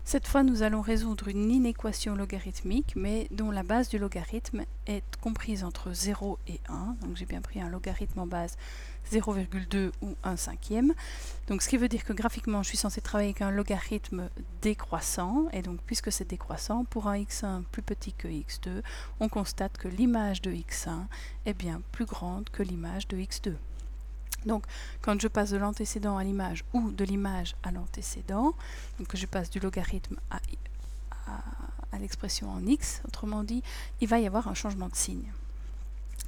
Cette fois, nous allons résoudre une inéquation logarithmique, mais dont la base du logarithme est comprise entre 0 et 1. Donc j'ai bien pris un logarithme en base 0,2 ou 1 cinquième. Donc ce qui veut dire que graphiquement, je suis censée travailler avec un logarithme décroissant. Et donc puisque c'est décroissant, pour un x1 plus petit que x2, on constate que l'image de x1 est bien plus grande que l'image de x2. Donc, quand je passe de l'antécédent à l'image ou de l'image à l'antécédent, donc que je passe du logarithme à l'expression en x, autrement dit, il va y avoir un changement de signe.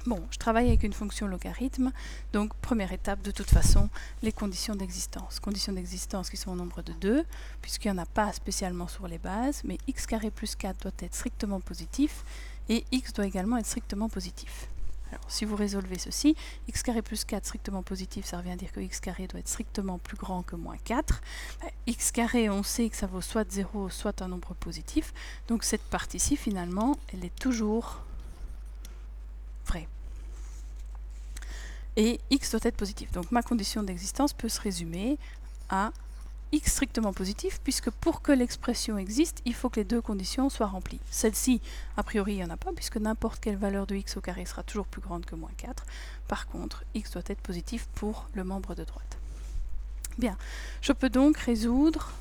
Bon, je travaille avec une fonction logarithme, donc première étape de toute façon, les conditions d'existence. Conditions d'existence qui sont au nombre de 2, puisqu'il n'y en a pas spécialement sur les bases, mais x carré plus 4 doit être strictement positif, et x doit également être strictement positif. Alors, si vous résolvez ceci, x carré plus 4 strictement positif, ça revient dire que x carré doit être strictement plus grand que moins 4. X carré, on sait que ça vaut soit 0, soit un nombre positif. Donc cette partie-ci, finalement, elle est toujours vraie. Et x doit être positif. Donc ma condition d'existence peut se résumer à x strictement positif, puisque pour que l'expression existe, il faut que les deux conditions soient remplies. Celle-ci, a priori, il n'y en a pas, puisque n'importe quelle valeur de x au carré sera toujours plus grande que moins 4. Par contre, x doit être positif pour le membre de droite. Bien, je peux donc résoudre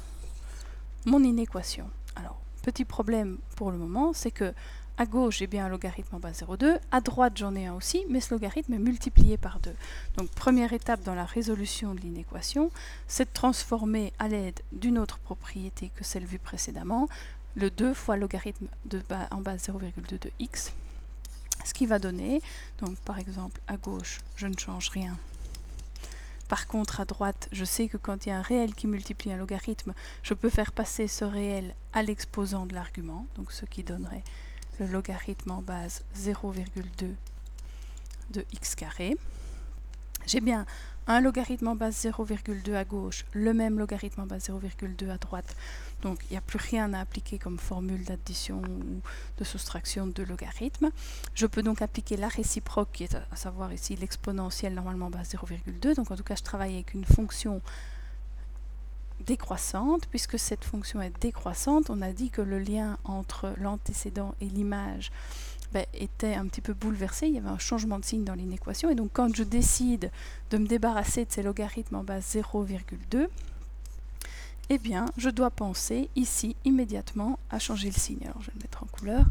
mon inéquation. Alors, petit problème pour le moment, c'est que à gauche, j'ai bien un logarithme en base 0,2. À droite, j'en ai un aussi, mais ce logarithme est multiplié par 2. Donc, première étape dans la résolution de l'inéquation, c'est de transformer à l'aide d'une autre propriété que celle vue précédemment, le 2 fois logarithme en base 0,2 de x, ce qui va donner, donc par exemple, à gauche, je ne change rien. Par contre, à droite, je sais que quand il y a un réel qui multiplie un logarithme, je peux faire passer ce réel à l'exposant de l'argument, donc ce qui donnerait le logarithme en base 0,2 de x carré. J'ai bien un logarithme en base 0,2 à gauche, le même logarithme en base 0,2 à droite. Donc il n'y a plus rien à appliquer comme formule d'addition ou de soustraction de logarithme. Je peux donc appliquer la réciproque, qui est à savoir ici l'exponentielle normalement en base 0,2. Donc en tout cas, je travaille avec une fonction décroissante. Puisque cette fonction est décroissante, on a dit que le lien entre l'antécédent et l'image était un petit peu bouleversé, il y avait un changement de signe dans l'inéquation, et donc quand je décide de me débarrasser de ces logarithmes en base 0,2, eh bien, je dois penser ici immédiatement à changer le signe. Alors je vais le mettre en couleur.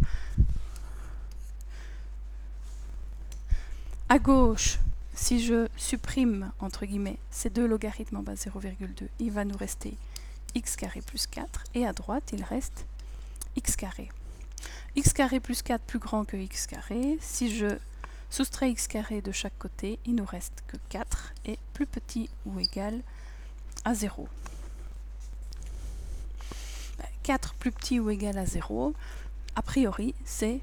À gauche, si je supprime, entre guillemets, ces deux logarithmes en base 0,2, il va nous rester x carré plus 4, et à droite, il reste x carré. X carré plus 4 plus grand que x carré. Si je soustrais x carré de chaque côté, il nous reste que 4 est plus petit ou égal à 0. 4 plus petit ou égal à 0, a priori, c'est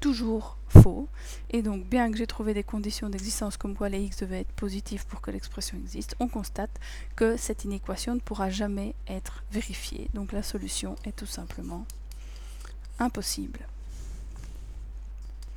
toujours faux. Et donc, bien que j'ai trouvé des conditions d'existence comme quoi les x devaient être positifs pour que l'expression existe, on constate que cette inéquation ne pourra jamais être vérifiée. Donc la solution est tout simplement impossible.